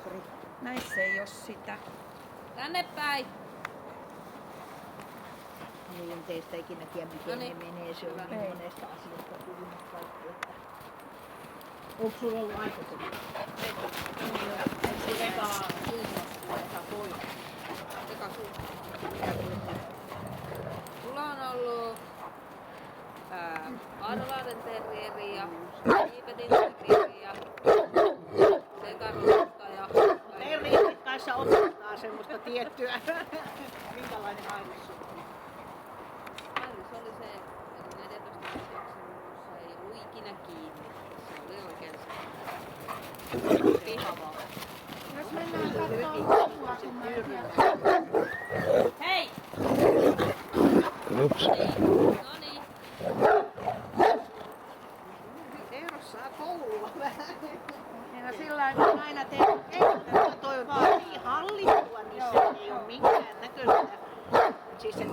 Lauri. Näissä ei oo sitä. Tänne päin! Niin, teistä ikinä tiedä, miten ne menee. Se on niin Ei. monesta asiasta puhunut kaikki, että... Onko sulla ollut aikaisemmin? Eka suunnostua eka poika. Eka suunnostua. Mulla on ollut Arvaaden terrieri ja Iipetin terrieri ja sekarusta ja... Terrierit kanssa opettaa semmoista tiettyä. Minkälainen aine sulla on? Airis oli se, että 14-vuotiaaksi minussa ei ollut ikinä kiinni. Se oli oikein se pihavaa. Jos mennään katsomaan lopua, kun mä Hei! Ups. No niin. Eeros saa koulua vähän. ja sillä lailla on aina tehnyt. Toi on vaan niin hallittua, niin se ei ole minkään näköistä. Siis se